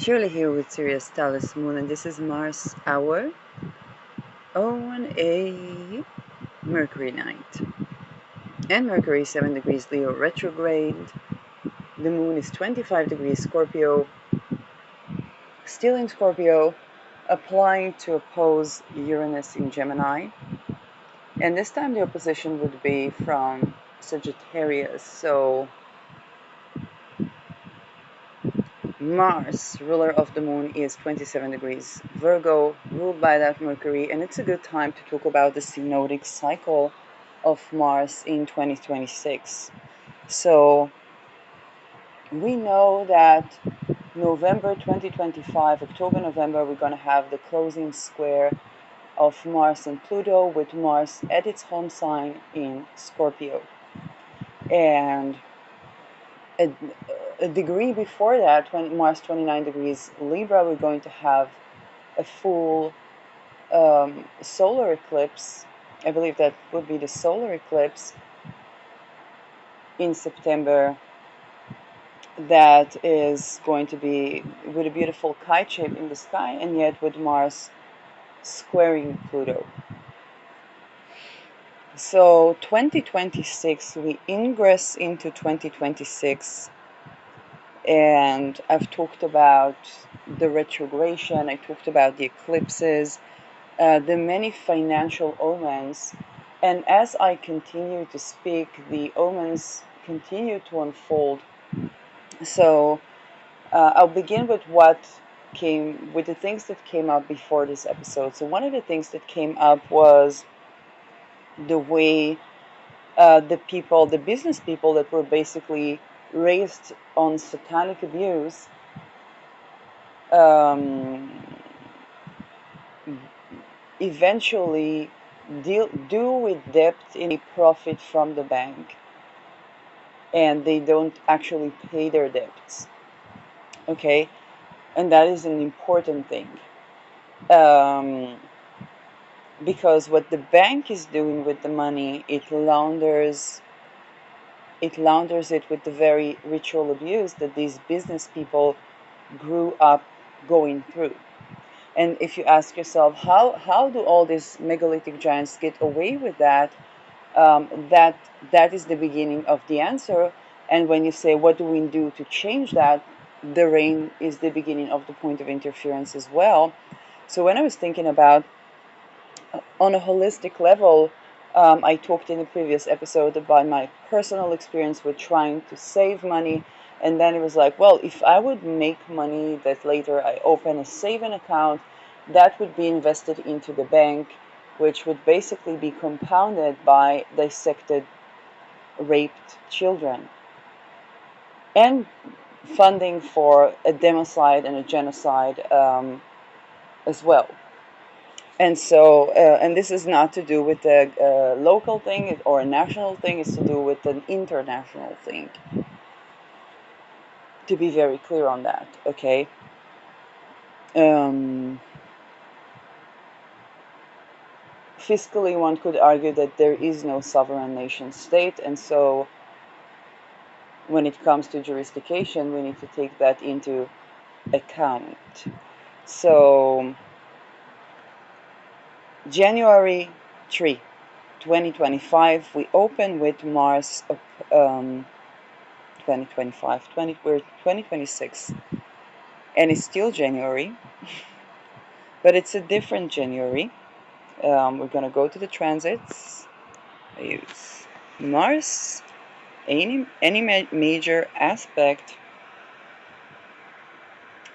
Shirley here with Sirius Talis Moon, and this is Mars hour on a Mercury night. And Mercury is 7 degrees Leo retrograde. The moon is 25 degrees Scorpio, still in Scorpio, applying to oppose Uranus in Gemini. And this time the opposition would be from Sagittarius. So Mars, ruler of the moon, is 27 degrees Virgo, ruled by that Mercury, and it's a good time to talk about the synodic cycle of Mars in 2026. So we know that November 2025, October, November, we're going to have the closing square of Mars and Pluto, with Mars at its home sign in Scorpio. And a degree before that, when Mars 29 degrees Libra, we're going to have a full solar eclipse. I believe that would be the solar eclipse in September. That is going to be with a beautiful kite shape in the sky, and yet with Mars squaring Pluto. So 2026, we ingress into 2026. And I've talked about the retrogression, I talked about the eclipses, the many financial omens. And as I continue to speak, the omens continue to unfold. So I'll begin with the things that came up before this episode. So one of the things that came up was the way the business people that were basically raised on satanic abuse eventually do with debt in a profit from the bank, and they don't actually pay their debts. Okay, and that is an important thing, because what the bank is doing with the money, it launders it with the very ritual abuse that these business people grew up going through. And if you ask yourself, how do all these megalithic giants get away with that? That is the beginning of the answer. And when you say, what do we do to change that? The rain is the beginning of the point of interference as well. So when I was thinking about, on a holistic level, I talked in a previous episode about my personal experience with trying to save money. And then it was like, well, if I would make money that later I open a saving account, that would be invested into the bank, which would basically be compounded by dissected, raped children, and funding for a democide and a genocide as well. And so, and this is not to do with a local thing or a national thing, it's to do with an international thing. To be very clear on that, okay? Fiscally, one could argue that there is no sovereign nation state, and so when it comes to jurisdiction, we need to take that into account. So, January 3, 2025, we open with Mars, we're 2026, and it's still January, but it's a different January. We're going to go to the transits. I use Mars, any major aspect,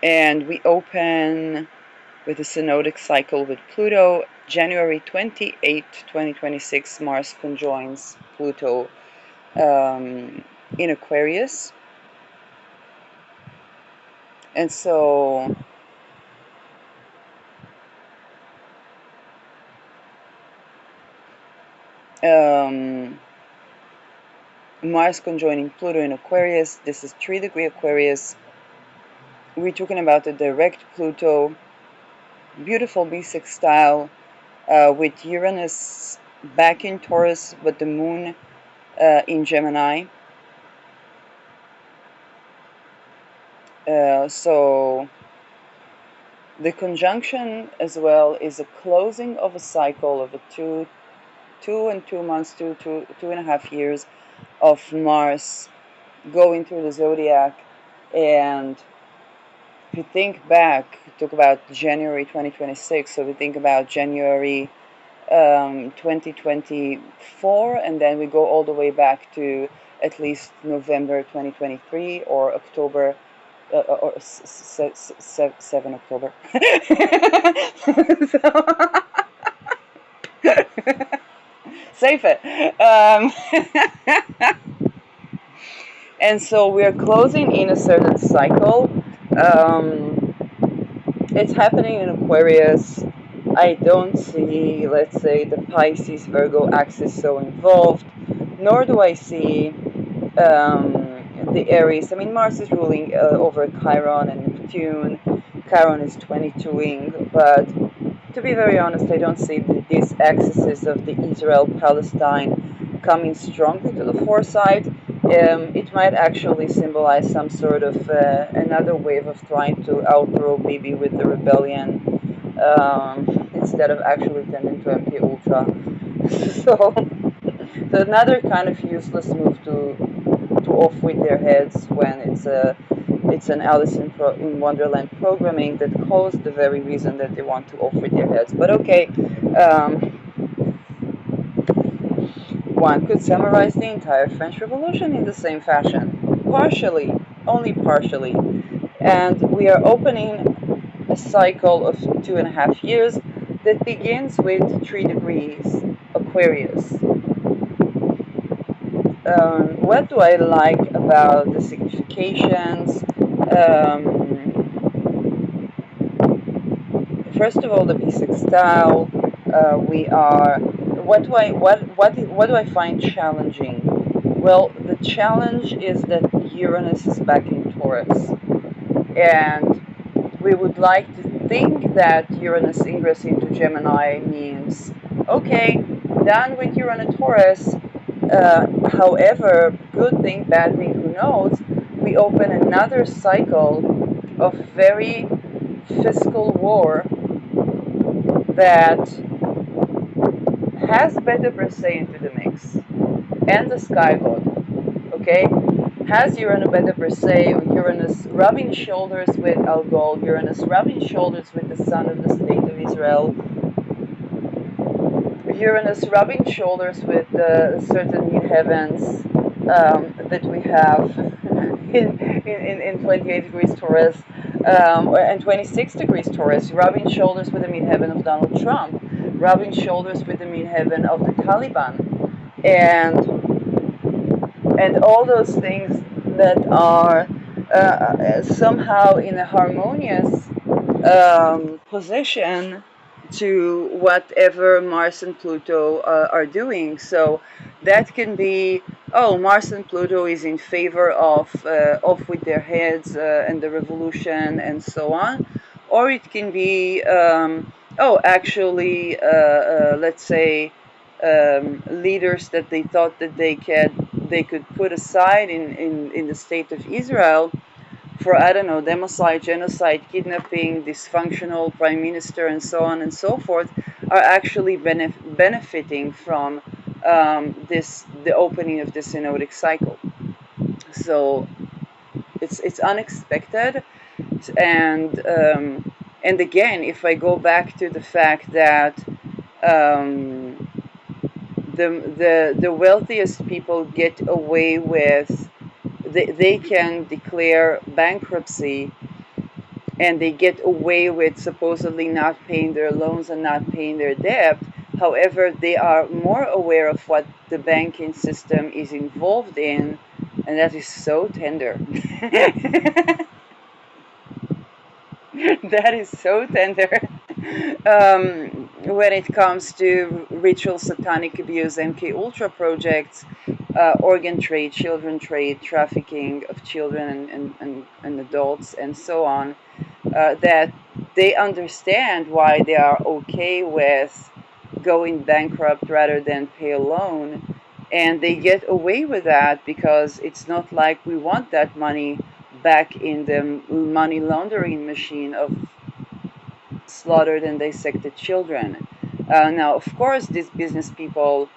and we open with a synodic cycle with Pluto. January 28, 2026, Mars conjoins Pluto in Aquarius. And so Mars conjoining Pluto in Aquarius, this is 3-degree Aquarius. We're talking about a direct Pluto, beautiful bisextile, with Uranus back in Taurus, but the moon in Gemini. So The conjunction as well is a closing of a cycle of a 2 and 2 months, 2.5 years of Mars going through the zodiac. And if you think back, talk about January 2026, so we think about January 2024, and then we go all the way back to at least November 2023 or October, or 7 October. Save it. And so we're closing in a certain cycle. Um, it's happening in Aquarius. I don't see, let's say, the Pisces Virgo axis so involved, nor do I see the Aries. I mean, Mars is ruling over Chiron and Neptune. Chiron is 22ing, but to be very honest, I don't see these axes of the Israel-Palestine coming strongly to the foresight. It might actually symbolize some sort of another wave of trying to outthrow Bibi with the rebellion, instead of actually tending to MK Ultra. So, so another kind of useless move to off with their heads when it's an Alice in Wonderland programming that caused the very reason that they want to off with their heads. But okay, one could summarize the entire French Revolution in the same fashion, partially, only partially, and we are opening a cycle of 2.5 years that begins with 3 degrees Aquarius. What do I like about the significations? First of all, the bisextile. We are. What do I find challenging? Well, the challenge is that Uranus is back in Taurus, and we would like to think that Uranus ingress into Gemini means okay, done with Uranus Taurus. However, good thing, bad thing, who knows? We open another cycle of very fiscal war that has Beta Persei into the mix, and the Sky God, okay? Has Uranus Beta Persei, or Uranus rubbing shoulders with Algol, Uranus rubbing shoulders with the son of the state of Israel, Uranus rubbing shoulders with certain midheavens that we have in 28 degrees Taurus, and 26 degrees Taurus, rubbing shoulders with the midheaven of Donald Trump, rubbing shoulders with the midheaven of the Taliban, and all those things that are somehow in a harmonious position to whatever Mars and Pluto are doing. So that can be, oh, Mars and Pluto is in favor of off with their heads and the revolution and so on, or it can be, oh, actually, let's say, leaders that they thought that they could put aside in the state of Israel for, I don't know, democide, genocide, kidnapping, dysfunctional prime minister, and so on and so forth, are actually benefiting from the opening of the synodic cycle. So it's unexpected, and again, if I go back to the fact that the wealthiest people get away with, they can declare bankruptcy, and they get away with supposedly not paying their loans and not paying their debt. However, they are more aware of what the banking system is involved in, and that is so tender. That is so tender. When it comes to ritual satanic abuse, MK Ultra projects, organ trade, children trade, trafficking of children and adults, and so on, that they understand why they are okay with going bankrupt rather than pay a loan. And they get away with that because it's not like we want that money back in the money laundering machine of slaughtered and dissected children. Now, of course, these business people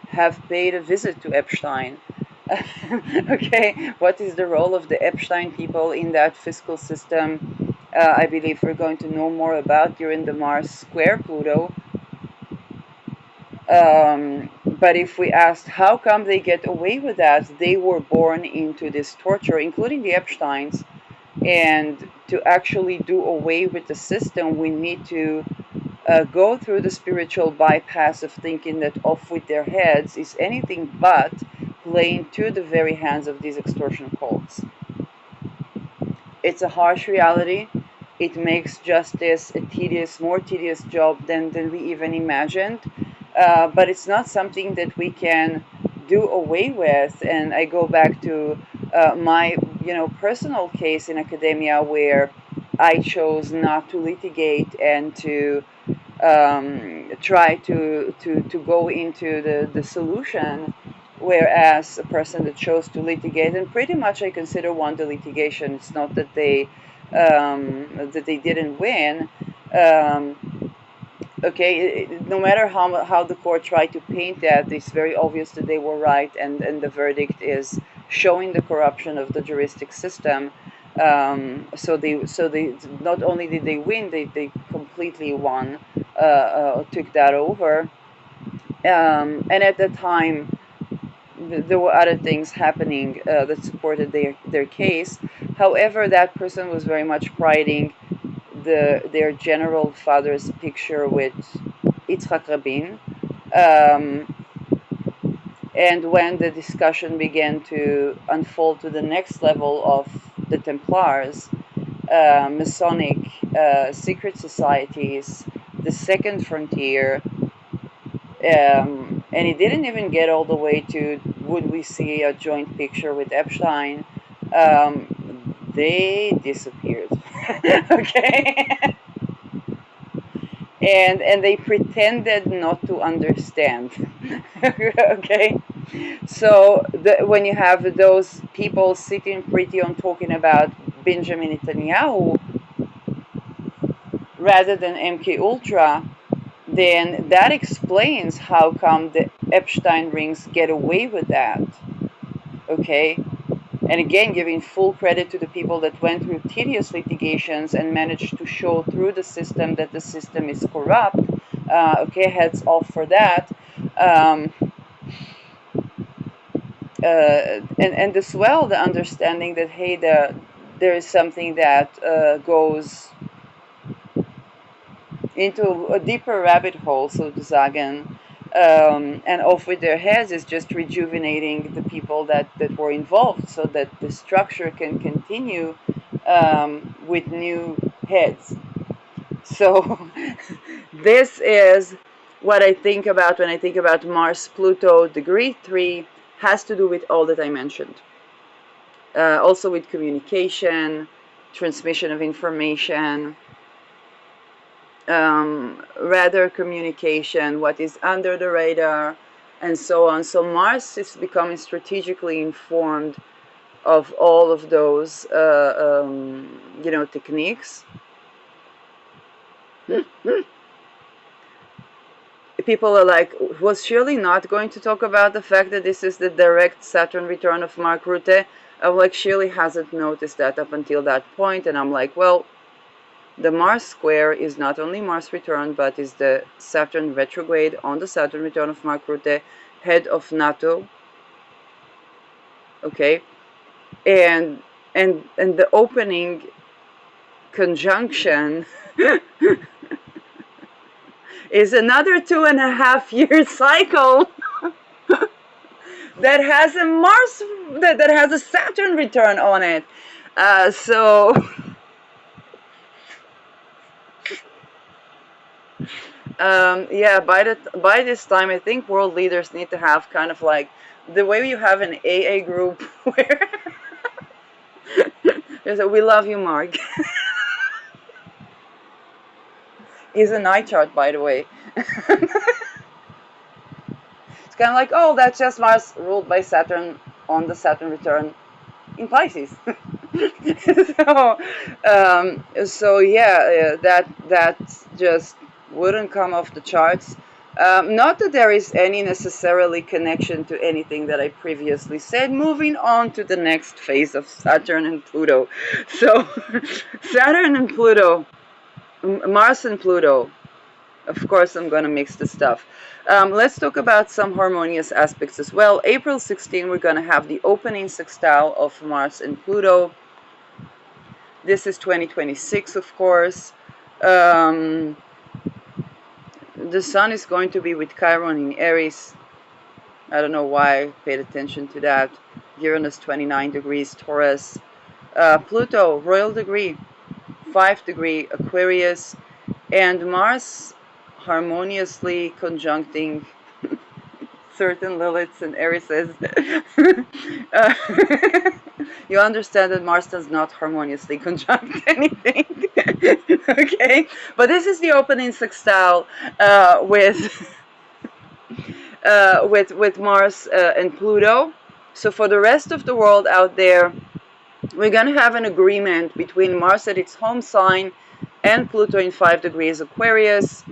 have paid a visit to Epstein. Okay, what is the role of the Epstein people in that fiscal system? I believe we're going to know more about during the Mars square Pluto. But if we asked how come they get away with that, they were born into this torture, including the Epsteins. And to actually do away with the system, we need to go through the spiritual bypass of thinking that off with their heads is anything but playing to the very hands of these extortion cults. It's a harsh reality. It makes justice a more tedious job than we even imagined. But it's not something that we can do away with. And I go back to my, personal case in academia where I chose not to litigate and to try to go into the solution, whereas a person that chose to litigate, and pretty much I consider won the litigation. It's not that they didn't win. Okay, no matter how the court tried to paint that, it's very obvious that they were right, and the verdict is showing the corruption of the juristic system. So they not only did they win, they completely won, took that over. And at the time, there were other things happening that supported their case. However, that person was very much priding their general father's picture with Yitzhak Rabin. Um, and when the discussion began to unfold to the next level of the Templars, Masonic secret societies, the second frontier, and it didn't even get all the way to would we see a joint picture with Epstein. They disappeared. Okay. And they pretended not to understand. Okay, so when you have those people sitting pretty on talking about Benjamin Netanyahu rather than MK Ultra, then that explains how come the Epstein rings get away with that. Okay, and again, giving full credit to the people that went through tedious litigations and managed to show through the system that the system is corrupt. Okay, heads off for that. Um, and as well, the understanding that, hey, there is something that goes into a deeper rabbit hole, so to sagen, and off with their heads is just rejuvenating the people that were involved so that the structure can continue with new heads. So this is what I think about when I think about Mars Pluto degree 3, has to do with all that I mentioned. Also with communication, transmission of information, radar communication, what is under the radar, and so on. So Mars is becoming strategically informed of all of those, techniques. People are like, was Shirley not going to talk about the fact that this is the direct Saturn return of Mark Rutte? I'm like, Shirley hasn't noticed that up until that point, and I'm like, well, the Mars square is not only Mars return, but is the Saturn retrograde on the Saturn return of Mark Rutte, head of NATO. Okay, and the opening conjunction is another 2.5-year cycle that has a Mars that has a Saturn return on it. So. Yeah, by this time, I think world leaders need to have kind of like the way you have an AA group where we love you, Mark. He's a night chart, by the way. It's kind of like, oh, that's just Mars ruled by Saturn on the Saturn return in Pisces. So yeah, that just wouldn't come off the charts. Not that there is any necessarily connection to anything that I previously said. Moving on to the next phase of Saturn and Pluto. So Saturn and Pluto, Mars and Pluto. Of course, I'm going to mix the stuff. Let's talk about some harmonious aspects as well. April 16, we're going to have the opening sextile of Mars and Pluto. This is 2026, of course. The Sun is going to be with Chiron in Aries. I don't know why I paid attention to that. Uranus 29 degrees Taurus. Pluto, royal degree, 5 degree Aquarius. And Mars harmoniously conjuncting certain Liliths and Arises. uh, you understand that Mars does not harmoniously conjunct anything. Okay? But this is the opening sextile with Mars and Pluto. So for the rest of the world out there, we're going to have an agreement between Mars at its home sign and Pluto in 5 degrees Aquarius,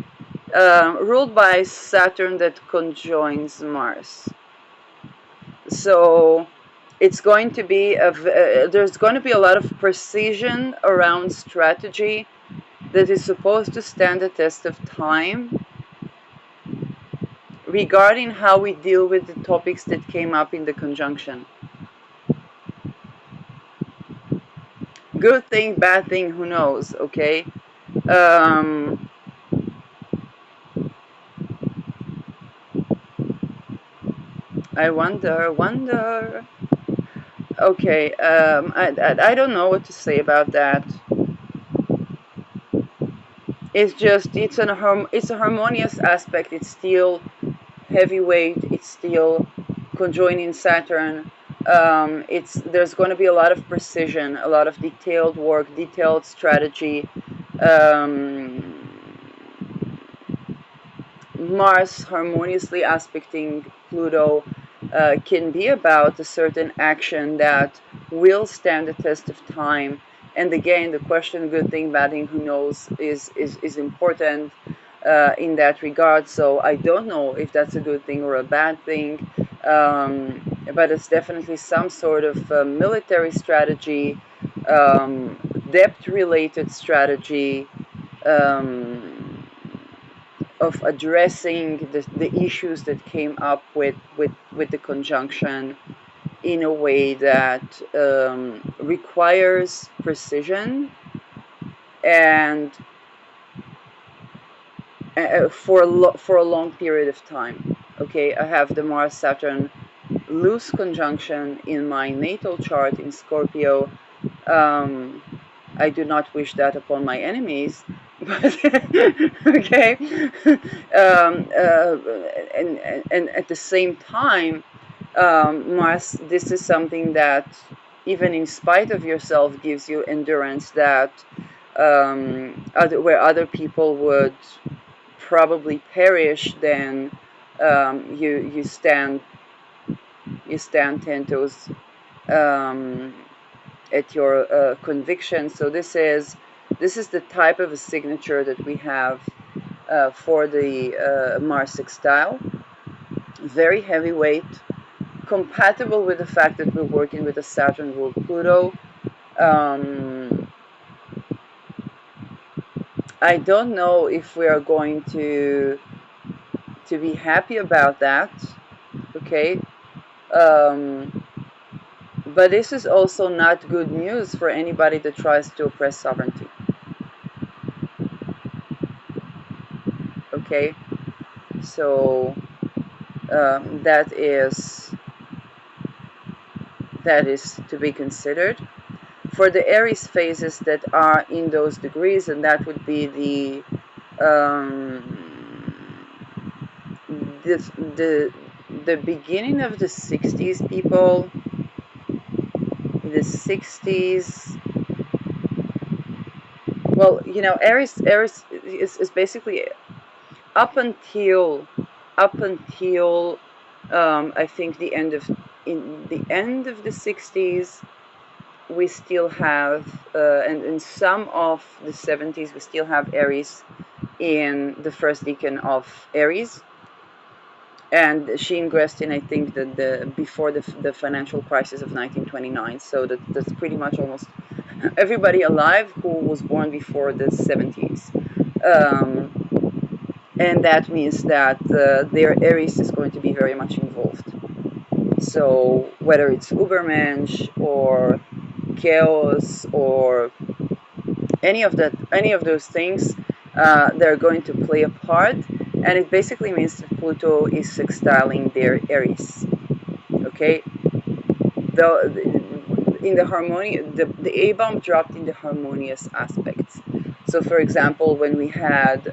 ruled by Saturn that conjoins Mars. So it's going to be there's going to be a lot of precision around strategy that is supposed to stand the test of time regarding how we deal with the topics that came up in the conjunction. Good thing, bad thing, who knows, okay? I wonder. Okay, I don't know what to say about that. It's just, it's a harmonious aspect. It's still heavyweight. It's still conjoining Saturn. There's going to be a lot of precision, a lot of detailed work, detailed strategy. Mars harmoniously aspecting Pluto can be about a certain action that will stand the test of time. And again, the question, good thing, bad thing, who knows, is important in that regard. So I don't know if that's a good thing or a bad thing, but it's definitely some sort of military strategy, depth-related strategy, of addressing the issues that came up with the conjunction in a way that requires precision and for a long period of time. Okay, I have the Mars Saturn loose conjunction in my natal chart in Scorpio. I do not wish that upon my enemies, but okay. And at the same time, Mars, this is something that, even in spite of yourself, gives you endurance that where other people would probably perish, then you stand 10 toes at your conviction. So this is the type of a signature that we have for the Mars sextile. Very heavyweight, compatible with the fact that we're working with a Saturn ruled Pluto. I don't know if we are going to be happy about that. Okay. But this is also not good news for anybody that tries to oppress sovereignty. Okay, so that is to be considered. For the Aries phases that are in those degrees, and that would be the beginning of the 60s, people. The 60s. Well, you know, Aries is basically up until I think the end of the 60s. we still have, and in some of the 70s, we still have Aries in the first decan of Aries. And she ingressed in, I think, before the financial crisis of 1929. So that's pretty much almost everybody alive who was born before the 70s. And that means that their Aries is going to be very much involved. So whether it's Übermensch or chaos or any of those things, they're going to play a part, and it basically means that Pluto is sextiling their Aries. Okay, in the harmony, the A bomb dropped in the harmonious aspects. So, for example, when we had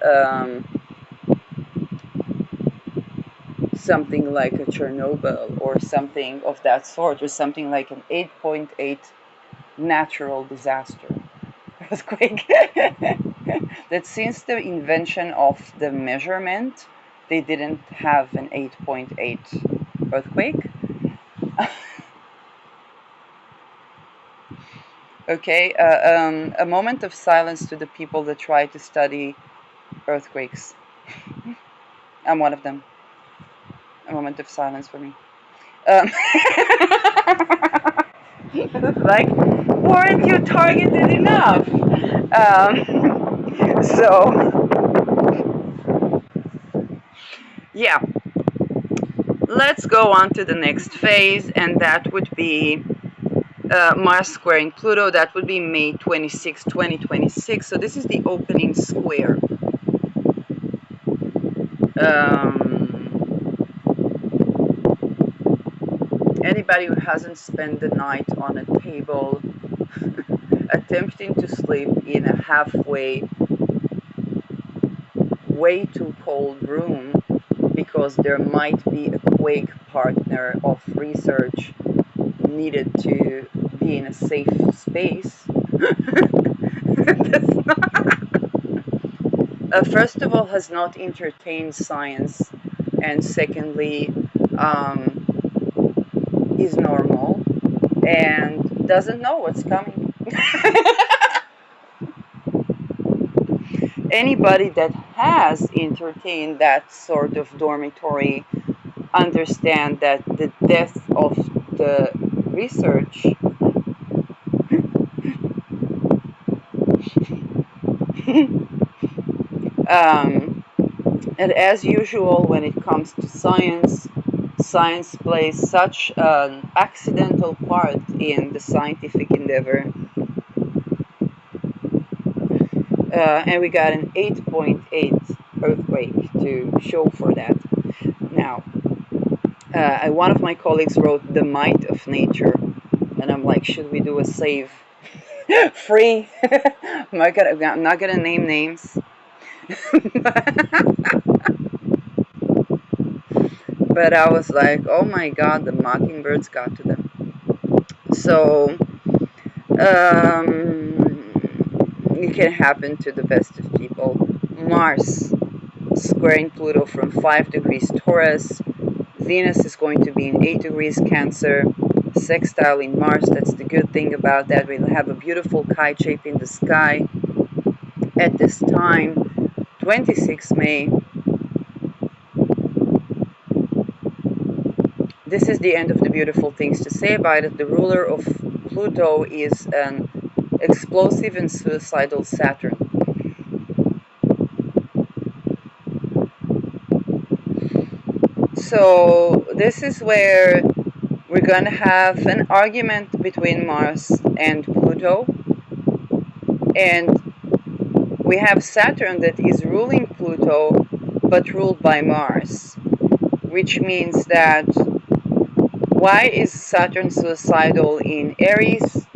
something like a Chernobyl or something of that sort, or something like an 8.8 natural disaster, earthquake, that since the invention of the measurement, they didn't have an 8.8 earthquake. Okay, a moment of silence to the people that try to study earthquakes. I'm one of them. A moment of silence for me. Like, weren't you targeted enough? So, yeah, let's go on to the next phase, and that would be Mars squaring Pluto. That would be May 26, 2026. So this is the opening square. Anybody who hasn't spent the night on a table attempting to sleep in a halfway, way too cold room because there might be a quake partner of research needed to be in a safe space. First of all, has not entertained science, and secondly, is normal and doesn't know what's coming. Anybody that has entertained that sort of dormitory understand that the death of the research and as usual when it comes to science, science plays such an accidental part in the scientific endeavor. And we got an 8.8 earthquake to show for that. Now, one of my colleagues wrote "The Might of Nature," and I'm like, should we do a save free? I'm not gonna name names. But I was like, oh my god, the mockingbirds got to them. So, it can happen to the best of people. Mars squaring Pluto from 5 degrees Taurus. Venus is going to be in 8 degrees Cancer. Sextile in Mars, that's the good thing about that. We'll have a beautiful kite shape in the sky at this time, 26 May. This is the end of the beautiful things to say about it. The ruler of Pluto is an explosive and suicidal Saturn. So this is where we're going to have an argument between Mars and Pluto. And we have Saturn that is ruling Pluto, but ruled by Mars, which means that why is Saturn suicidal in Aries?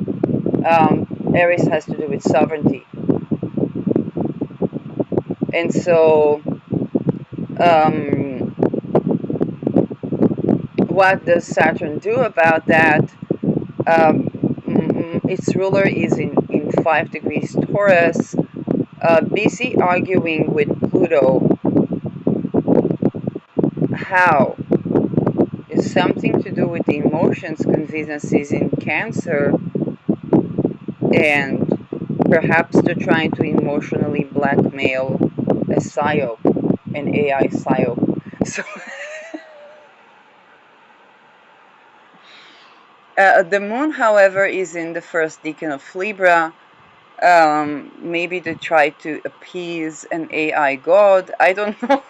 Aries has to do with sovereignty. And so, what does Saturn do about that? Its ruler is in 5 degrees Taurus, busy arguing with Pluto. How? It's something to do with the emotions, because Venus is in Cancer, and perhaps they're trying to emotionally blackmail a psyop, an AI psyop. So the moon, however, is in the first decan of Libra. Maybe they try to appease an AI god. I don't know.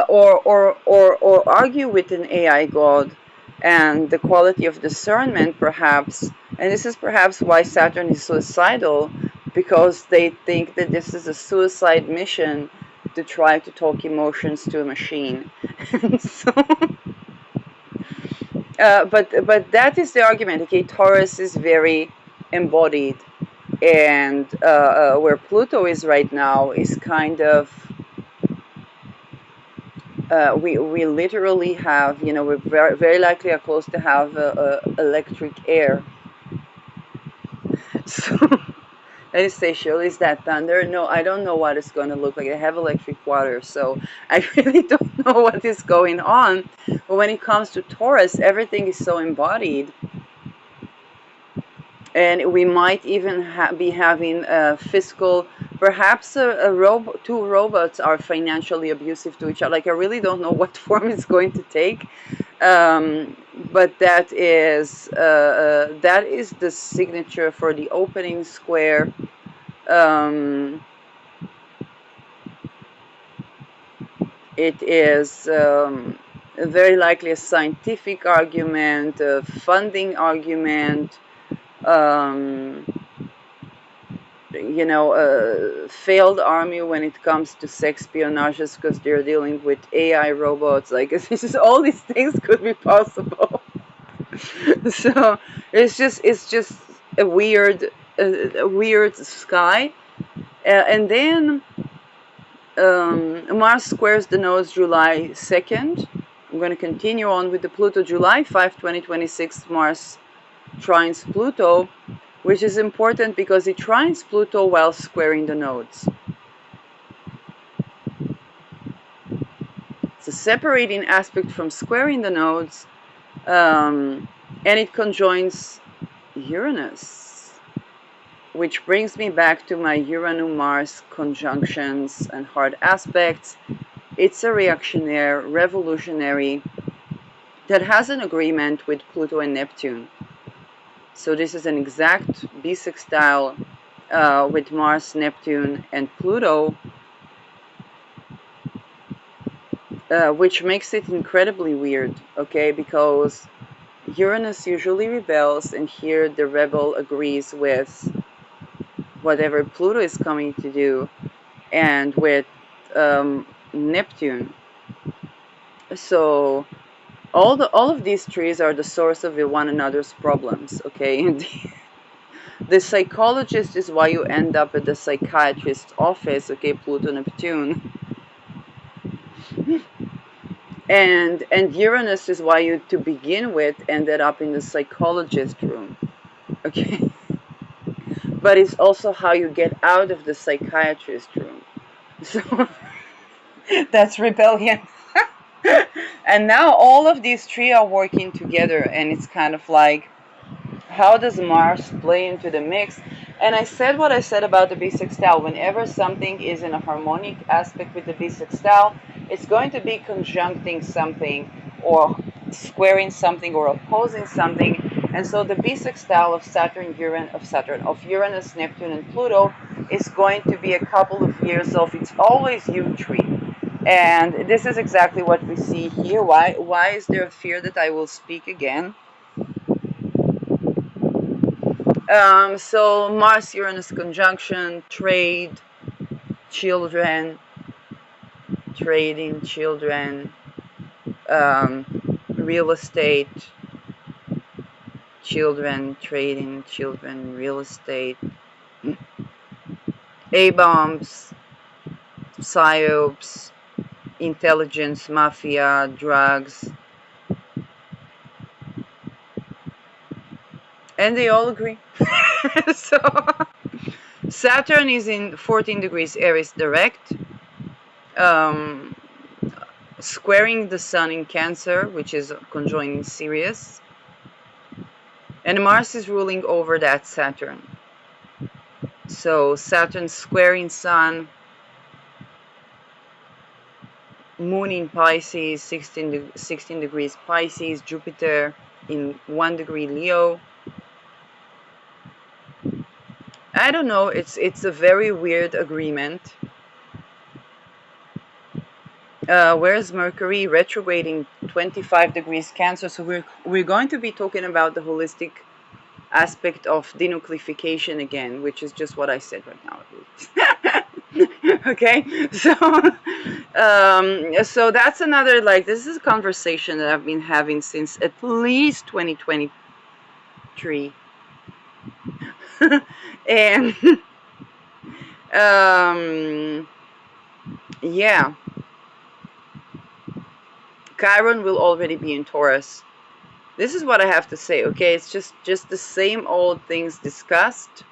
Or argue with an AI god, and the quality of discernment, perhaps. And this is perhaps why Saturn is suicidal, because they think that this is a suicide mission to try to talk emotions to a machine. So, but that is the argument. Okay, Taurus is very embodied, and where Pluto is right now is kind of we literally have, we're very, very likely are close to have electric air. So I say, surely is that thunder? No, I don't know what it's going to look like. I have electric water, so I really don't know what is going on. But when it comes to Taurus, everything is so embodied. And we might even be having a fiscal, perhaps two robots are financially abusive to each other. Like, I really don't know what form it's going to take, but that is the signature for the opening square. It is very likely a scientific argument, a funding argument. Failed army when it comes to sex espionages, because they're dealing with AI robots. Like, this is, all these things could be possible. So it's just a weird sky, and then Mars squares the nodes July 2nd. I'm going to continue on with the Pluto. July 5, 2026, Mars trines Pluto, which is important because it trines Pluto while squaring the nodes. It's a separating aspect from squaring the nodes, and it conjoins Uranus, which brings me back to my Uranus-Mars conjunctions and hard aspects. It's a reactionary, revolutionary, that has an agreement with Pluto and Neptune. So this is an exact bisextile with Mars, Neptune, and Pluto, which makes it incredibly weird, okay? Because Uranus usually rebels, and here the rebel agrees with whatever Pluto is coming to do, and with Neptune. So all of these trees are the source of one another's problems, okay? The psychologist is why you end up at the psychiatrist's office, okay, Pluto, Neptune. And Uranus is why you, to begin with, ended up in the psychologist room, okay? But it's also how you get out of the psychiatrist room. So that's rebellion. And now all of these three are working together, and it's kind of like, how does Mars play into the mix? And I said what I said about the bisextile. Whenever something is in a harmonic aspect with the bisextile, it's going to be conjuncting something, or squaring something, or opposing something. And so the bisextile of Uranus, Neptune, and Pluto is going to be a couple of years off. It's always U-tree. And this is exactly what we see here. Why is there a fear that I will speak again? So Mars-Uranus conjunction, trade, children, trading, children, real estate, children, trading, children, real estate, A-bombs, psyops, intelligence, mafia, drugs, and they all agree. So Saturn is in 14 degrees Aries direct, squaring the Sun in Cancer, which is conjoining Sirius, And Mars is ruling over that Saturn. So Saturn squaring Sun, Moon in Pisces, 16 degrees Pisces, Jupiter in 1 degree Leo. I don't know, it's a very weird agreement. Where's Mercury retrograding 25 degrees Cancer? So we're going to be talking about the holistic aspect of denuclearification again, which is just what I said right now. Okay, so that's another, like, this is a conversation that I've been having since at least 2023. And yeah, Chiron will already be in Taurus. This is what I have to say, okay? It's just the same old things discussed,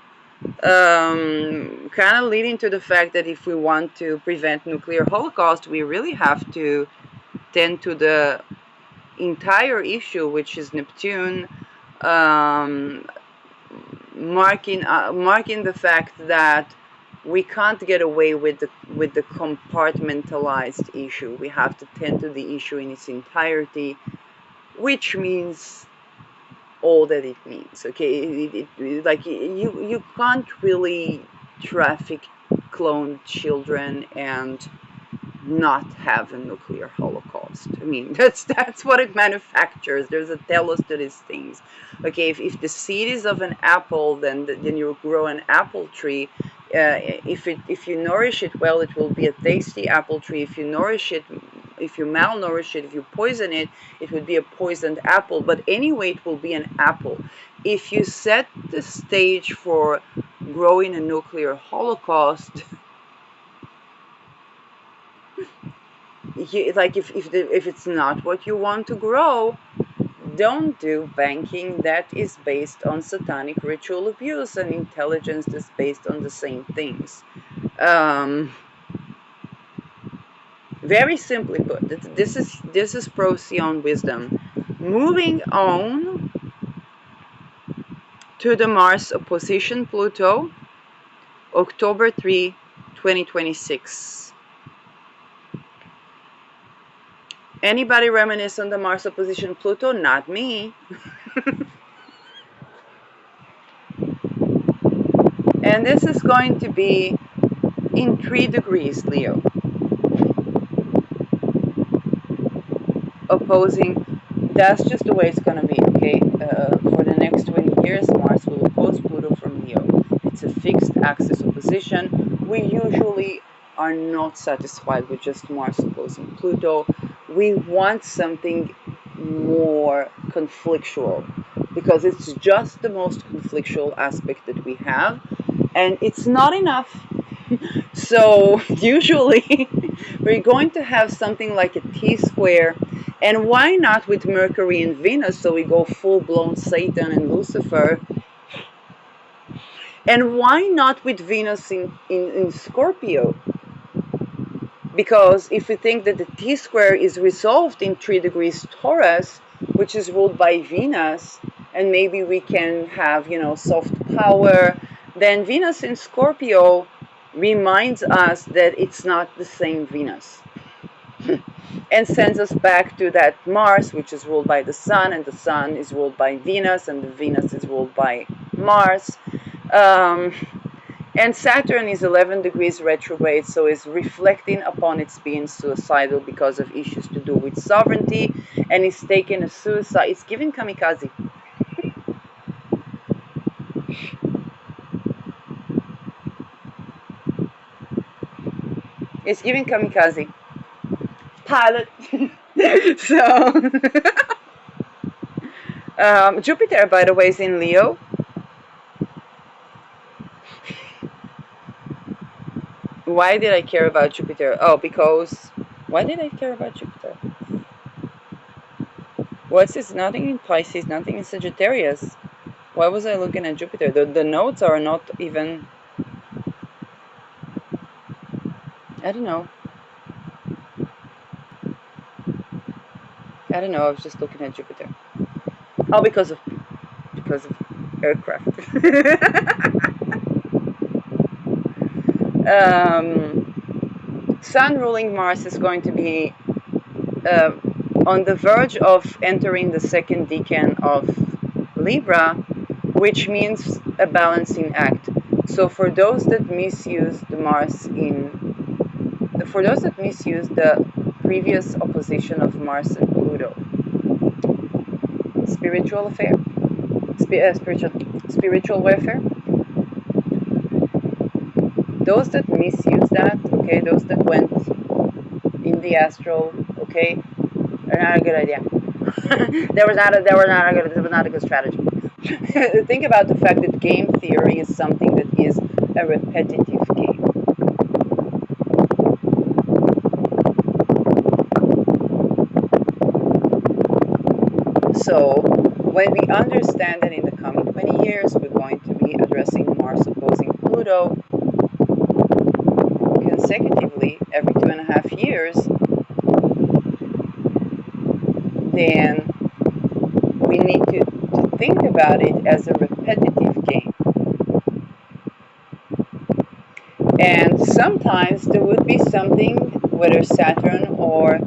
kind of leading to the fact that if we want to prevent nuclear holocaust, we really have to tend to the entire issue, which is Neptune, marking the fact that we can't get away with the compartmentalized issue. We have to tend to the issue in its entirety, which means all that it means. Okay, like you can't really traffic cloned children and not have a nuclear holocaust. I mean, that's what it manufactures. There's a telos to these things. Okay, if the seed is of an apple, then you grow an apple tree. If you nourish it well, it will be a tasty apple tree. If you malnourish it, if you poison it, it would be a poisoned apple. But anyway, it will be an apple. If you set the stage for growing a nuclear holocaust, like if it's not what you want to grow, don't do banking that is based on satanic ritual abuse and intelligence that's based on the same things. Very simply put, this is Procyon wisdom. Moving on to the Mars opposition Pluto, October 3, 2026. Anybody reminisce on the Mars opposition Pluto? Not me. And this is going to be in 3 degrees Leo, opposing. That's just the way it's going to be, okay? For the next 20 years, Mars will oppose Pluto from Leo. It's a fixed axis opposition. We usually are not satisfied with just Mars opposing Pluto. We want something more conflictual, because it's just the most conflictual aspect that we have, and it's not enough. So usually we're going to have something like a T-square, and why not with Mercury and Venus, so we go full-blown Satan and Lucifer, and why not with Venus in Scorpio? Because if we think that the T-square is resolved in 3 degrees Taurus, which is ruled by Venus, and maybe we can have, soft power, then Venus in Scorpio reminds us that it's not the same Venus. And sends us back to that Mars, which is ruled by the Sun, and the Sun is ruled by Venus, and the Venus is ruled by Mars. And Saturn is 11 degrees retrograde, so is reflecting upon its being suicidal because of issues to do with sovereignty, and it's taking a suicide. It's giving kamikaze. It's giving kamikaze. Pilot. So, Jupiter, by the way, is in Leo. Why did I care about Jupiter? Oh, because... Why did I care about Jupiter? What's this? Nothing in Pisces, nothing in Sagittarius. Why was I looking at Jupiter? The notes are not even... I don't know. I was just looking at Jupiter. Oh, because of because of aircraft. Sun ruling Mars is going to be uh, on the verge of entering the second decan of Libra, which means a balancing act. So for those that misuse the Mars for those that misuse the previous opposition of Mars and Pluto, spiritual affair, spiritual warfare. Those that misuse that, okay, those that went in the astral, okay, are not a good idea. That was not a good strategy. Think about the fact that game theory is something that is a repetitive game. So when we understand that in the coming 20 years we're going to be addressing Mars opposing Pluto consecutively every 2.5 years, then we need to think about it as a repetitive game. And sometimes there would be something, whether Saturn or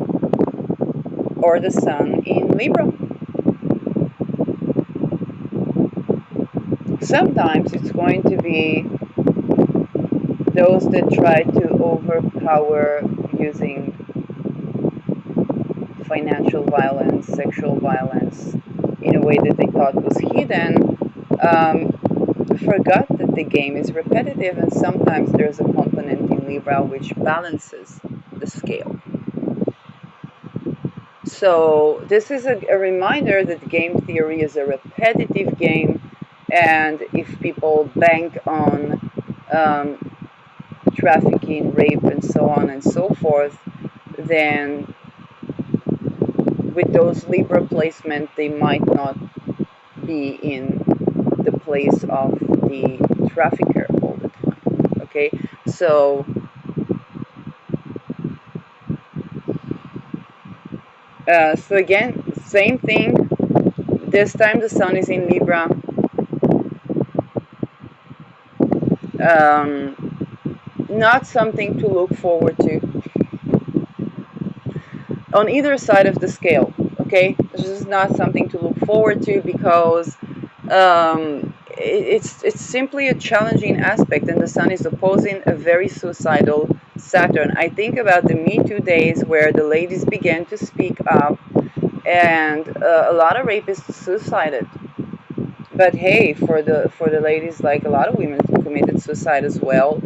the Sun in Libra. Sometimes it's going to be those that try to overpower using financial violence, sexual violence in a way that they thought was hidden, forgot that the game is repetitive, and sometimes there's a component in Libra which balances the scale. So this is a reminder that game theory is a repetitive game, and if people bank on trafficking, rape, and so on and so forth, then with those Libra placement, they might not be in the place of the trafficker all the time. Okay, so so again, same thing. This time the Sun is in Libra. Not something to look forward to on either side of the scale. Okay, this is not something to look forward to because it's simply a challenging aspect, and the Sun is opposing a very suicidal Saturn. I think about the Me Too days where the ladies began to speak up, and a lot of rapists suicided. But hey, for the ladies, like a lot of women committed suicide as well,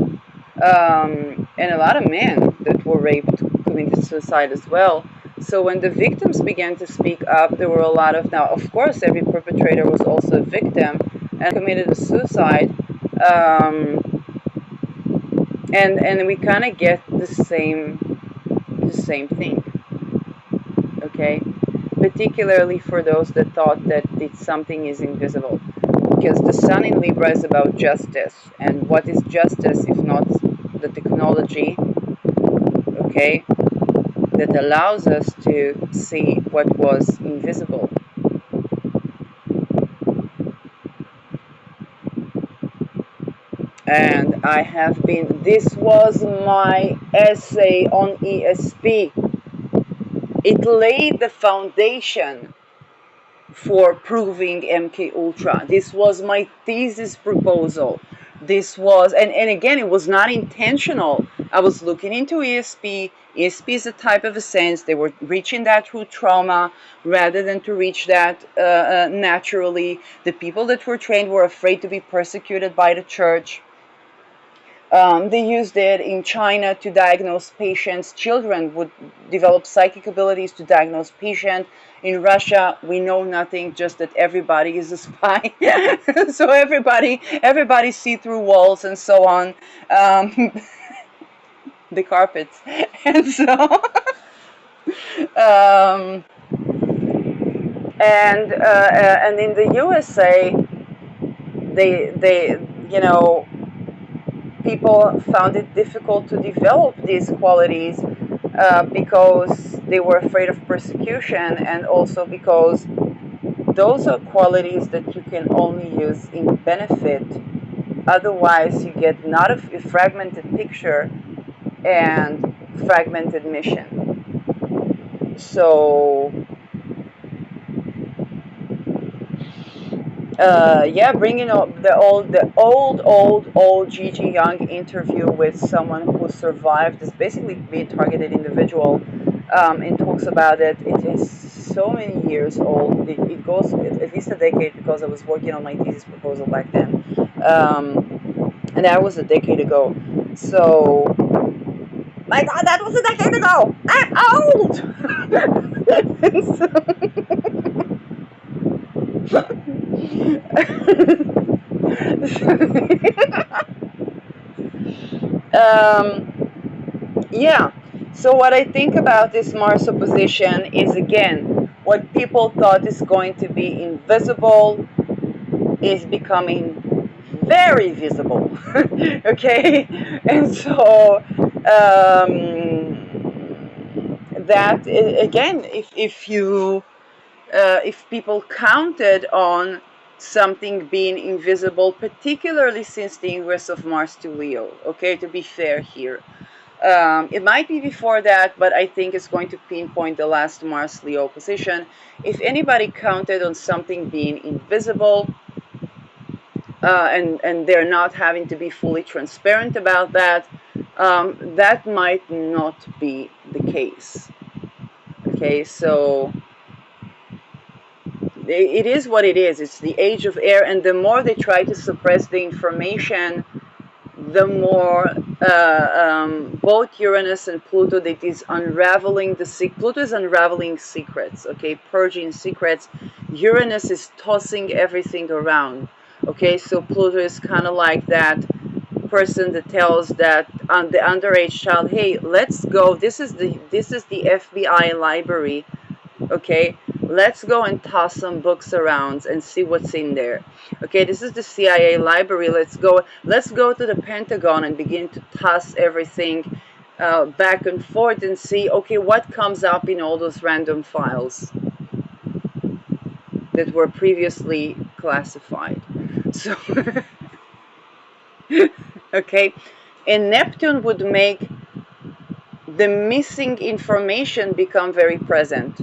and a lot of men that were raped committed suicide as well. So when the victims began to speak up, there were a lot of, now of course every perpetrator was also a victim and committed a suicide, and we kind of get the same thing, okay? Particularly for those that thought that something is invisible, because the Sun in Libra is about justice, and what is justice if not the technology, okay, that allows us to see what was invisible. And this was my essay on ESP. It laid the foundation for proving MK Ultra. This was my thesis proposal. This was, and again, it was not intentional. I was looking into ESP. ESP is a type of a sense. They were reaching that through trauma rather than to reach that naturally. The people that were trained were afraid to be persecuted by the church. They used it in China to diagnose patients. Children would develop psychic abilities to diagnose patients. In Russia, we know nothing, just that everybody is a spy. So everybody see through walls and so on. The carpets, and so and in the USA, they people found it difficult to develop these qualities because they were afraid of persecution, and also because those are qualities that you can only use in benefit. Otherwise, you get not a fragmented picture and fragmented mission. So yeah, bringing up the old Gigi Young interview with someone who survived this basically being targeted individual, and talks about it. It is so many years old. It goes at least a decade, because I was working on my thesis proposal back then, and that was a decade ago. So my God, that was a decade ago. I'm old. Yeah. So what I think about this Mars opposition is, again, what people thought is going to be invisible is becoming very visible. Okay, and so that again, if people counted on something being invisible, particularly since the ingress of Mars to Leo, okay, to be fair here, it might be before that, but I think it's going to pinpoint the last Mars Leo position. If anybody counted on something being invisible, and they're not having to be fully transparent about that, that might not be the case. Okay, so it is what it is. It's the age of air, and the more they try to suppress the information, the more both Uranus and Pluto, that is unraveling Pluto is unraveling secrets, okay, purging secrets. Uranus is tossing everything around, okay. So Pluto is kind of like that person that tells that the underage child, hey, let's go. This is the FBI library. Okay, let's go and toss some books around and see what's in there. Okay, this is the CIA library. Let's go to the Pentagon and begin to toss everything back and forth and see, okay, what comes up in all those random files that were previously classified. So okay, and Neptune would make the missing information become very present.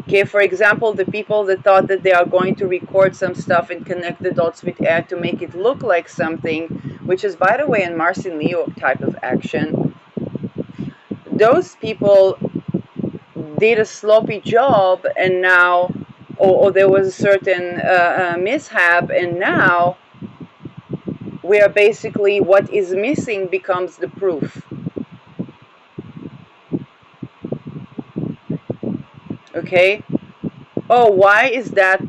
Okay, for example, the people that thought that they are going to record some stuff and connect the dots with air to make it look like something, which is, by the way, in Mars and Leo type of action, those people did a sloppy job, and now, or there was a certain mishap, and now we are basically, what is missing becomes the proof. Okay. Oh, why is that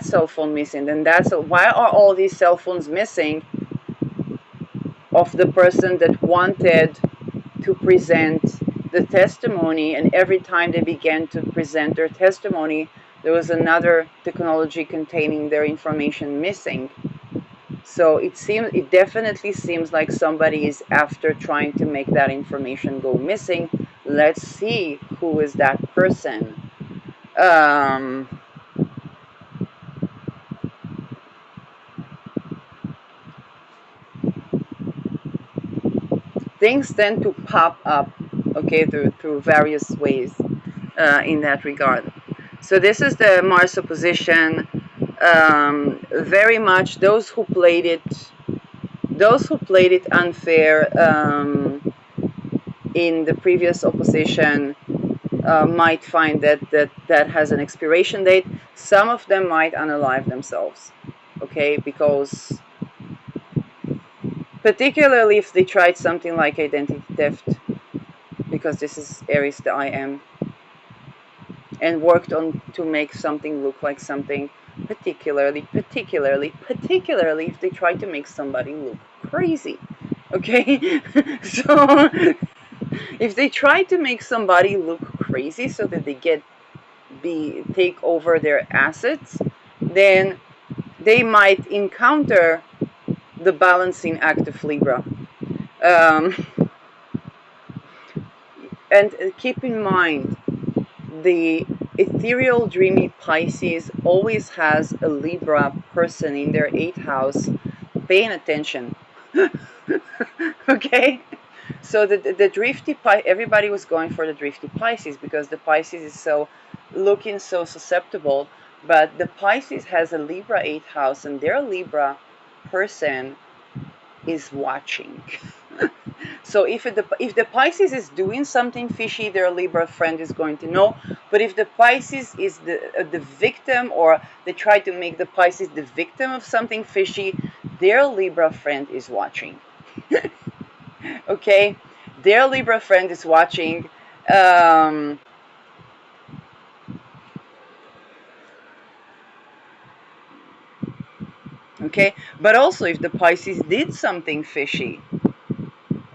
cell phone missing? Then why are all these cell phones missing of the person that wanted to present the testimony, and every time they began to present their testimony, there was another technology containing their information missing. So it definitely seems like somebody is after trying to make that information go missing. Let's see who is that person. Things tend to pop up, okay, through various ways in that regard. So this is the Mars opposition. Very much those who played it unfair in the previous opposition might find that has an expiration date. Some of them might unalive themselves, okay, because particularly if they tried something like identity theft, because this is Aries, the I am, and worked on to make something look like something, particularly if they try to make somebody look crazy. Okay. So if they try to make somebody look crazy so that they take over their assets, then they might encounter the balancing act of Libra. And keep in mind, the ethereal, dreamy Pisces always has a Libra person in their eighth house paying attention. Okay? So the drifty everybody was going for the drifty Pisces because the Pisces is so looking so susceptible. But the Pisces has a Libra eighth house, and their Libra person is watching. So if the Pisces is doing something fishy, their Libra friend is going to know. But if the Pisces is the victim, or they try to make the Pisces the victim of something fishy, their Libra friend is watching. Okay, their Libra friend is watching. Um, okay, but also if the Pisces did something fishy,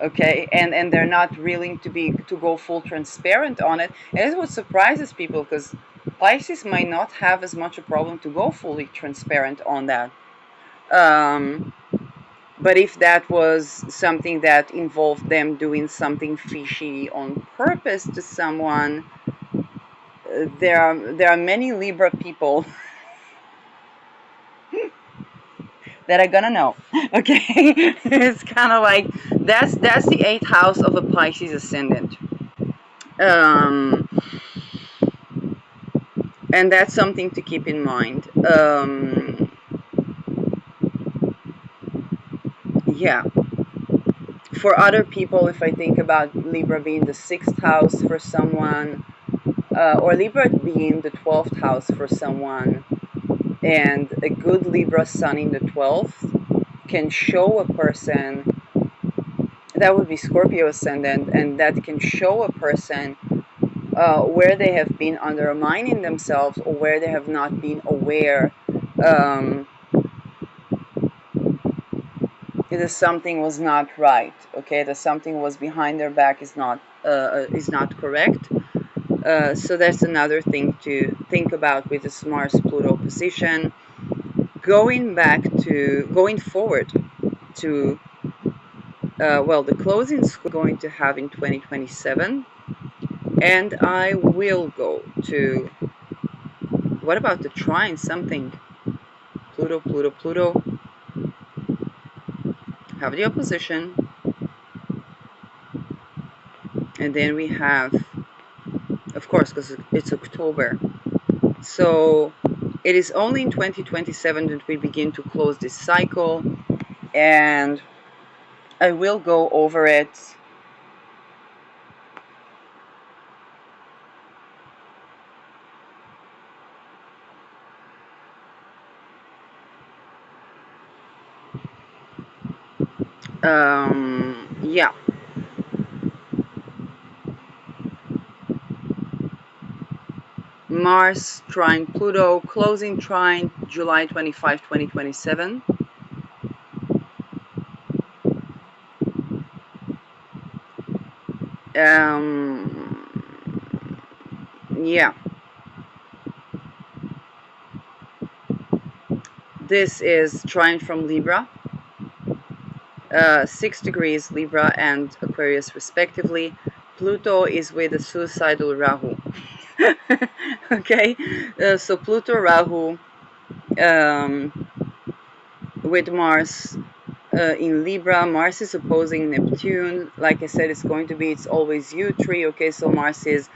okay, and they're not willing to go full transparent on it, and it's what surprises people, because Pisces might not have as much a problem to go fully transparent on that. Um, but if that was something that involved them doing something fishy on purpose to someone, there are many Libra people that are gonna know. Okay, it's kind of like that's the eighth house of a Pisces ascendant. Um, and that's something to keep in mind. Yeah, for other people, if I think about Libra being the sixth house for someone, or Libra being the 12th house for someone, and a good Libra sun in the 12th can show a person, that would be Scorpio ascendant, and that can show a person where they have been undermining themselves, or where they have not been aware um, that something was not right. Okay, that something was behind their back is not correct. So that's another thing to think about with this Mars Pluto position. Going forward to the closing is going to have in 2027, and I will go to, what about the trine something? Pluto, Pluto, Pluto, have the opposition, and then we have, of course, because it's October, so it is only in 2027 that we begin to close this cycle, and I will go over it. Yeah. Mars trine Pluto, closing trine July 25, 2027. Yeah, this is trine from Libra, 6 degrees Libra and Aquarius respectively. Pluto is with a suicidal Rahu. Okay, so Pluto Rahu um, with Mars in Libra. Mars is opposing Neptune. Like I said, it's always U3. Okay, so Mars is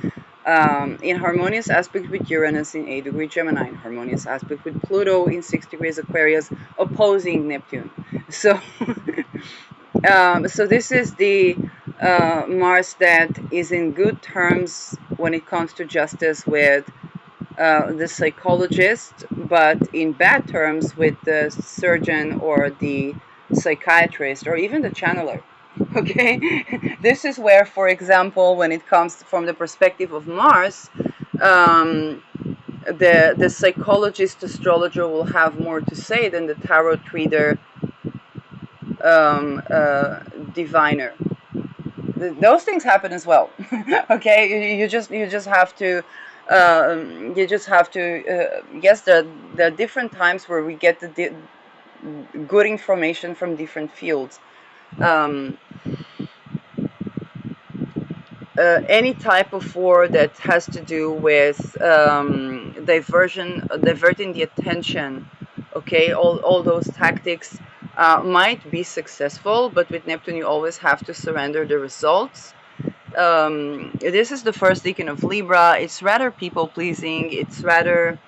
in harmonious aspect with Uranus in 8 degree Gemini, in harmonious aspect with Pluto in 6 degrees Aquarius, opposing Neptune. So, so this is the Mars that is in good terms when it comes to justice with the psychologist, but in bad terms with the surgeon or the psychiatrist or even the channeler. Okay, this is where, for example, when it comes from the perspective of Mars, um, the psychologist astrologer will have more to say than the tarot reader um, uh, diviner. Those things happen as well. Okay, you just have to yes, there are different times where we get the good information from different fields. um, any type of war that has to do with diverting the attention, okay, all those tactics might be successful, but with Neptune you always have to surrender the results. This is the first decan of Libra. It's rather people pleasing, it's rather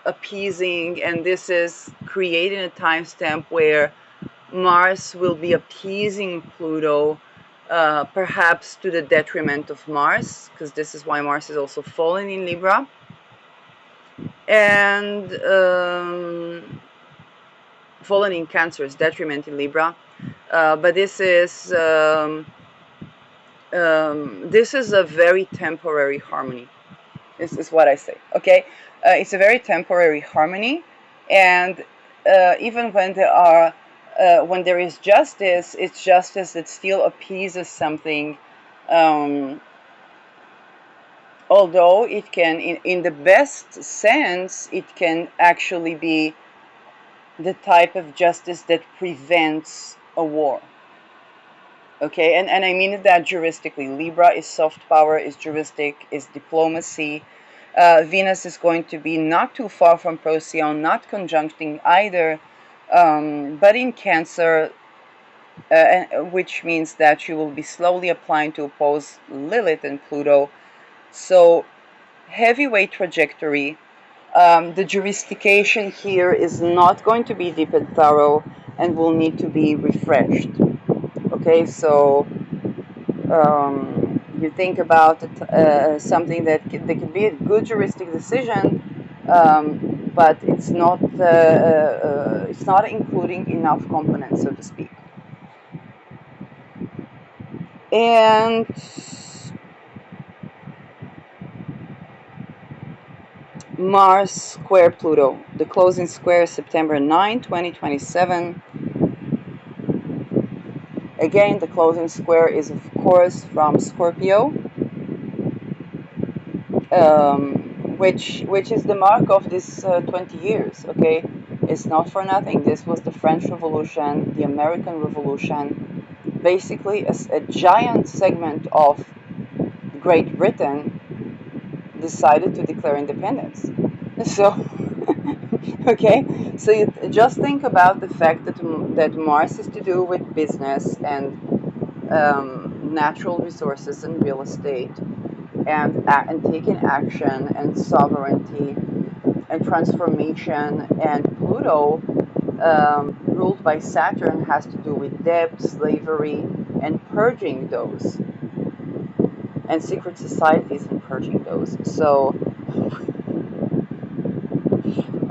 appeasing, and this is creating a timestamp where Mars will be appeasing Pluto, perhaps to the detriment of Mars, because this is why Mars is also falling in Libra. And fallen in Cancer is detriment in Libra. But this is a very temporary harmony. This is what I say. Okay, it's a very temporary harmony, and even when there is justice, it's justice that still appeases something. Um, Although it can, in the best sense, it can actually be the type of justice that prevents a war. Okay, and I mean that juristically. Libra is soft power, is juristic, is diplomacy. Venus is going to be not too far from Procyon, not conjuncting either, but in Cancer, which means that you will be slowly applying to oppose Lilith and Pluto. So, heavyweight trajectory. The jurisdiction here is not going to be deep and thorough and will need to be refreshed. Okay, so you think about something that could be a good juristic decision, but it's not including enough components, so to speak. And Mars square Pluto. The closing square is September 9, 2027. Again, the closing square is, of course, from Scorpio, which is the mark of this 20 years, okay? It's not for nothing. This was the French Revolution, the American Revolution. Basically, a giant segment of Great Britain decided to declare independence. So, okay, so you just think about the fact that Mars is to do with business and natural resources and real estate, and taking action and sovereignty and transformation, and Pluto, ruled by Saturn, has to do with debt, slavery, and purging those, and secret societies and purging those. So,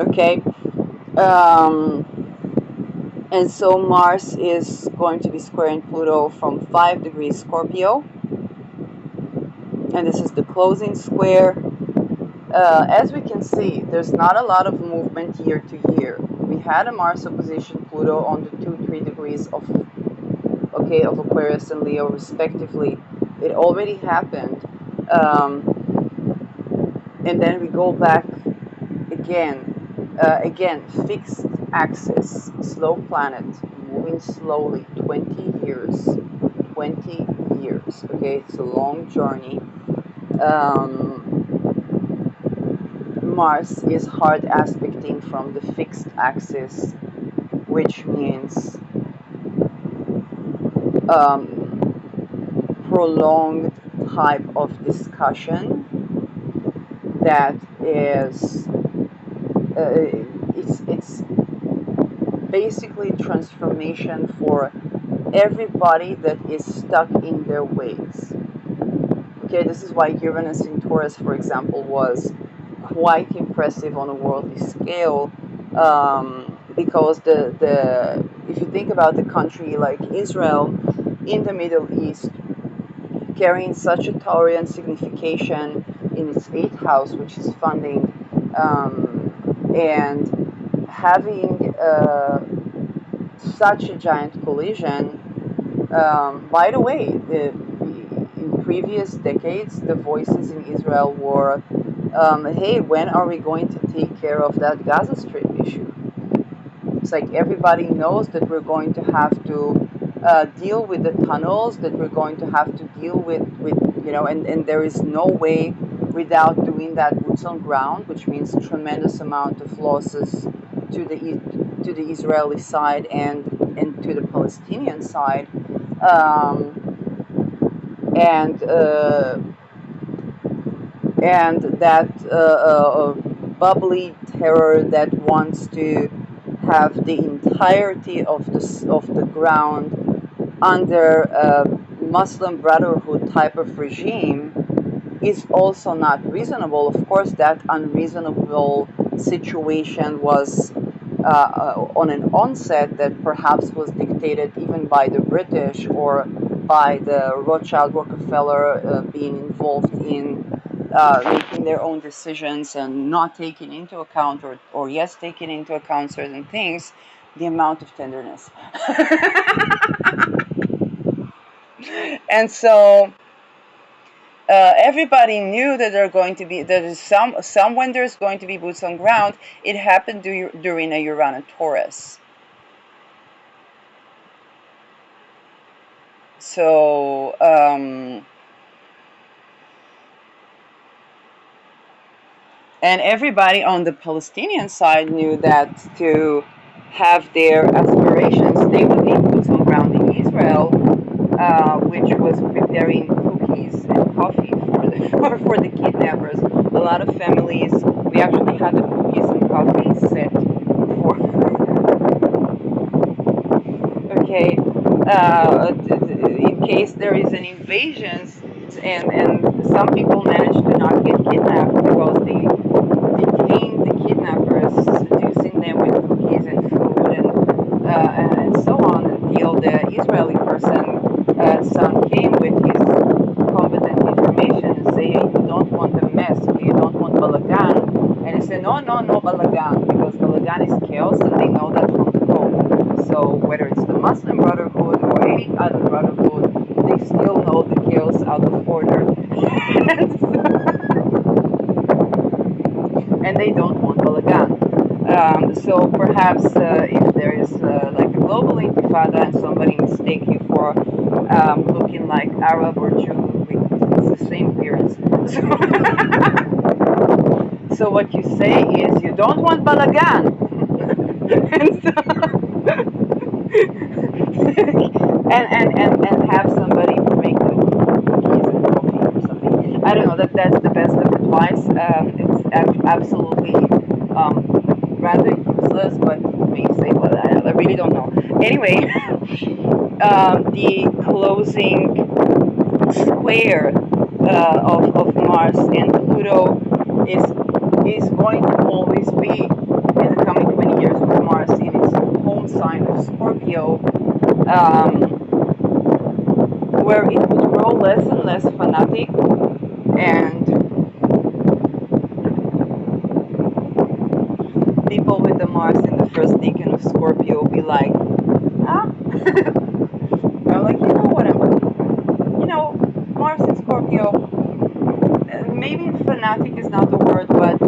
okay, and so Mars is going to be squaring Pluto from 5 degrees Scorpio, and this is the closing square. As we can see, there's not a lot of movement year to year. We had a Mars opposition Pluto on the 2-3 degrees of Aquarius and Leo respectively. It already happened, and then we go back again. Fixed axis, slow planet, moving slowly. 20 years. 20 years. Okay, it's a long journey. Mars is hard aspecting from the fixed axis, which means prolonged type of discussion that is it's basically transformation for everybody that is stuck in their ways. Okay, this is why Uranus in Taurus, for example, was quite impressive on a worldly scale, because if you think about the country like Israel in the Middle East, carrying such a Taurian signification in its 8th house, which is funding, and having such a giant collision. By the way, in previous decades, the voices in Israel were, hey, when are we going to take care of that Gaza Strip issue? It's like everybody knows that we're going to have to deal with the tunnels that we're going to have to deal with and there is no way without doing that boots on ground, which means tremendous amount of losses to the Israeli side and to the Palestinian side, and and that bubbly terror that wants to have the entirety of the ground under a Muslim Brotherhood type of regime is also not reasonable. Of course, that unreasonable situation was on an onset that perhaps was dictated even by the British or by the Rothschild Rockefeller being involved in making their own decisions and not taking into account or yes, taking into account certain things, the amount of tenderness. And so everybody knew that there are going to be there is some when there's going to be boots on ground. It happened during a Urana Taurus. So and everybody on the Palestinian side knew that to have their aspirations, they would need boots on ground in Israel, which was preparing cookies and coffee for the for the kidnappers. A lot of families, we actually had the cookies and coffee set for okay, in case there is an invasion, and some people managed to not get kidnapped because they detained the kidnappers, seducing them with cookies and food and so on until the Israeli son came with his competent information and say, hey, you don't want a mess, okay, you don't want balagan. And he said, no, no, no balagan, because balagan is chaos and they know that from the code. So whether it's the Muslim Brotherhood or any other brotherhood, they still know the chaos out of order. And they don't want balagan. So perhaps if there is like a global intifada and somebody mistake you for looking like Arab or Jew, it's the same appearance. So what you say is you don't want balagan. and have somebody make them cookies and coffee or something. I don't know, that's the best of advice. It's absolutely rather useless, but you may say, well, I really don't know. Anyway, the closing square of Mars and Pluto is going to always be in the coming 20 years with Mars in its home sign of Scorpio, where it would grow less and less fanatic, and people with the Mars in the first decan of Scorpio will be like, ah, I'm like, Mars in Scorpio, maybe fanatic is not the word, but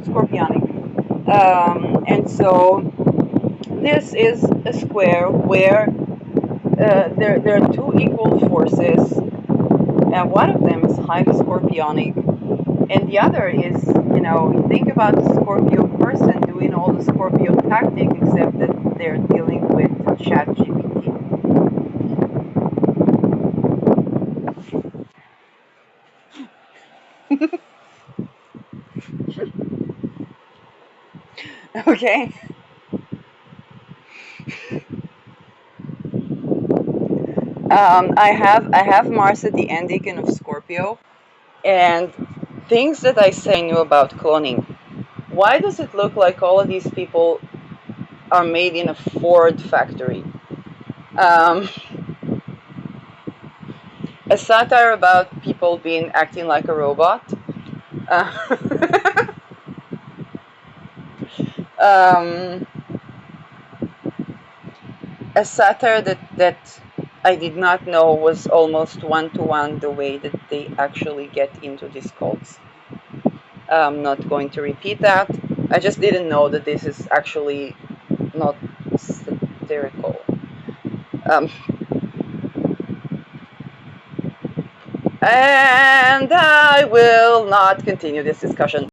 scorpionic. And so this is a square where there are two equal forces, and one of them is highly scorpionic, and the other is, you think about the Scorpio person doing all the Scorpio tactic, except that they're dealing with ChatGPT. Okay. I have Mars at the end decan of Scorpio, and things that I say I knew about cloning. Why does it look like all of these people are made in a Ford factory? Um, a satire about people being acting like a robot. Uh, um, a satire that I did not know was almost one-to-one the way that they actually get into these cults. I'm not going to repeat that. I just didn't know that this is actually not satirical. Um, and I will not continue this discussion.